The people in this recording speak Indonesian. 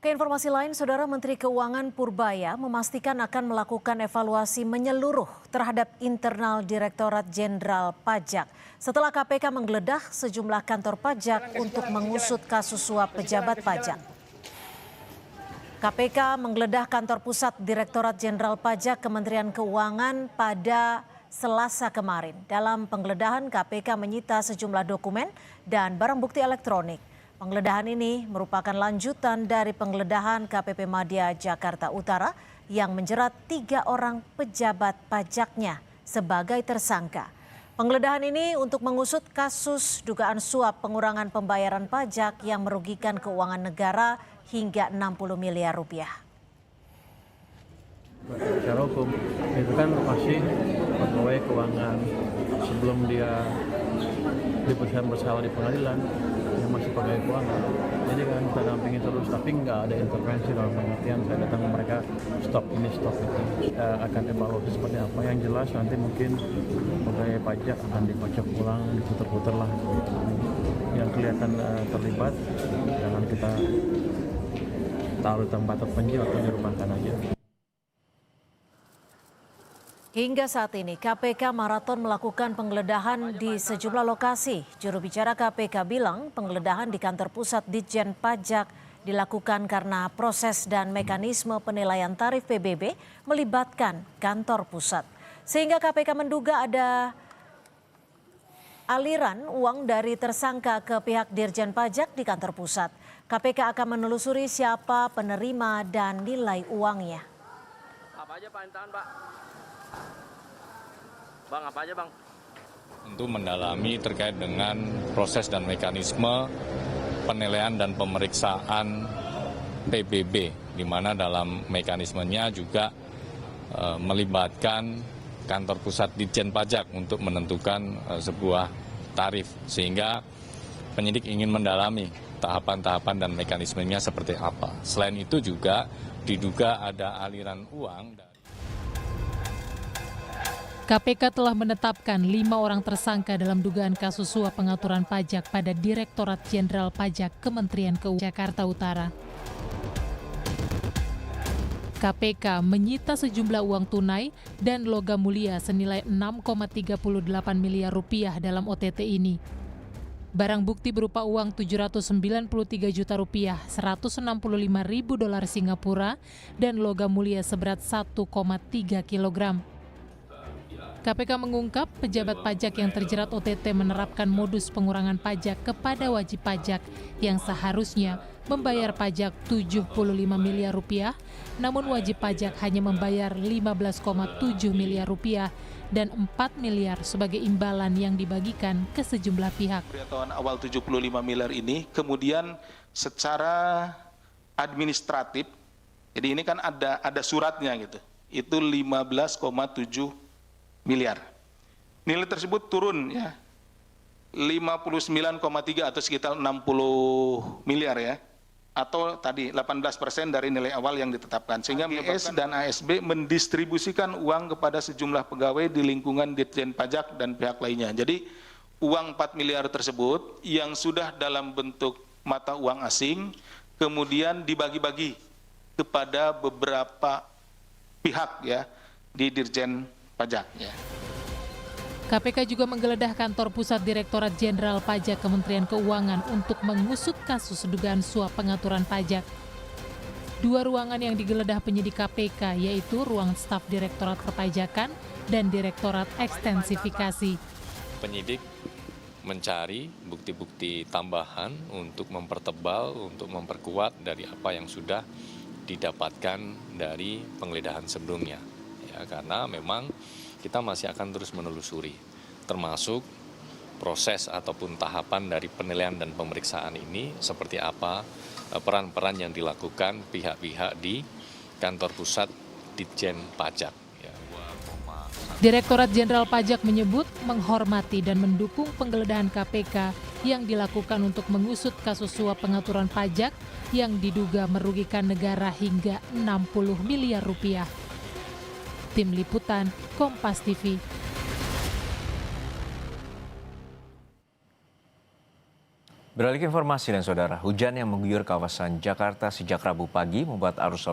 Ke informasi lain, Saudara Menteri Keuangan Purbaya memastikan akan melakukan evaluasi menyeluruh terhadap internal Direktorat Jenderal Pajak setelah KPK menggeledah sejumlah kantor pajak untuk mengusut kasus suap pejabat pajak. KPK menggeledah kantor pusat Direktorat Jenderal Pajak Kementerian Keuangan pada Selasa kemarin. Dalam penggeledahan, KPK menyita sejumlah dokumen dan barang bukti elektronik. Penggeledahan ini merupakan lanjutan dari penggeledahan KPP Madya Jakarta Utara yang menjerat 3 orang pejabat pajaknya sebagai tersangka. Penggeledahan ini untuk mengusut kasus dugaan suap pengurangan pembayaran pajak yang merugikan keuangan negara hingga 60 miliar rupiah. Secara hukum itu kan pasti pegawai keuangan sebelum dia diputuskan bersalah di pengadilan yang masih pegawai keuangan, jadi kan kita dampingi terus, tapi nggak ada intervensi dalam pengertian saya datang ke mereka stop ini stop itu. Akan evaluasi seperti apa, yang jelas nanti mungkin pegawai pajak akan dikocok ulang, diputer-puter lah, yang kelihatan terlibat jangan kita taruh tempat terpencil atau dirumahkan aja. Hingga saat ini KPK maraton melakukan penggeledahan di sejumlah lokasi. Juru bicara KPK bilang penggeledahan di kantor pusat Ditjen Pajak dilakukan karena proses dan mekanisme penilaian tarif PBB melibatkan kantor pusat. Sehingga KPK menduga ada aliran uang dari tersangka ke pihak Dirjen Pajak di kantor pusat. KPK akan menelusuri siapa penerima dan nilai uangnya. Apa aja Pak, intaan Pak? Bang, apa aja Bang? Untuk mendalami terkait dengan proses dan mekanisme penilaian dan pemeriksaan PBB, di mana dalam mekanismenya juga melibatkan kantor pusat Ditjen Pajak untuk menentukan sebuah tarif, sehingga penyidik ingin mendalami tahapan-tahapan dan mekanismenya seperti apa. Selain itu juga diduga ada aliran uang. KPK telah menetapkan 5 orang tersangka dalam dugaan kasus suap pengaturan pajak pada Direktorat Jenderal Pajak Kementerian Keuangan Jakarta Utara. KPK menyita sejumlah uang tunai dan logam mulia senilai 6,38 miliar rupiah dalam OTT ini. Barang bukti berupa uang 793 juta rupiah, 165 ribu dolar Singapura, dan logam mulia seberat 1,3 kilogram. KPK mengungkap pejabat pajak yang terjerat OTT menerapkan modus pengurangan pajak kepada wajib pajak yang seharusnya membayar pajak 75 miliar rupiah, namun wajib pajak hanya membayar 15,7 miliar rupiah dan 4 miliar sebagai imbalan yang dibagikan ke sejumlah pihak. Tahun awal 75 miliar ini kemudian secara administratif, jadi ini kan ada suratnya gitu, itu 15,7 miliar. Nilai tersebut turun ya, 59,3 atau sekitar 60 miliar ya, atau tadi 18% dari nilai awal yang ditetapkan. Sehingga BS dan ASB mendistribusikan uang kepada sejumlah pegawai di lingkungan Ditjen Pajak dan pihak lainnya. Jadi uang 4 miliar tersebut yang sudah dalam bentuk mata uang asing kemudian dibagi-bagi kepada beberapa pihak ya di Dirjen Pajak. Ya. KPK juga menggeledah kantor pusat Direktorat Jenderal Pajak Kementerian Keuangan untuk mengusut kasus dugaan suap pengaturan pajak. 2 ruangan yang digeledah penyidik KPK yaitu ruang staf Direktorat Perpajakan dan Direktorat Ekstensifikasi. Penyidik mencari bukti-bukti tambahan untuk mempertebal, untuk memperkuat dari apa yang sudah didapatkan dari penggeledahan sebelumnya. Ya, karena memang kita masih akan terus menelusuri, termasuk proses ataupun tahapan dari penilaian dan pemeriksaan ini seperti apa, peran-peran yang dilakukan pihak-pihak di kantor pusat Ditjen Pajak. Ya. Direktorat Jenderal Pajak menyebut menghormati dan mendukung penggeledahan KPK yang dilakukan untuk mengusut kasus suap pengaturan pajak yang diduga merugikan negara hingga 60 miliar rupiah. Tim Liputan, Kompas TV. Beralih ke informasi dan saudara, hujan yang mengguyur kawasan Jakarta sejak Rabu pagi membuat arus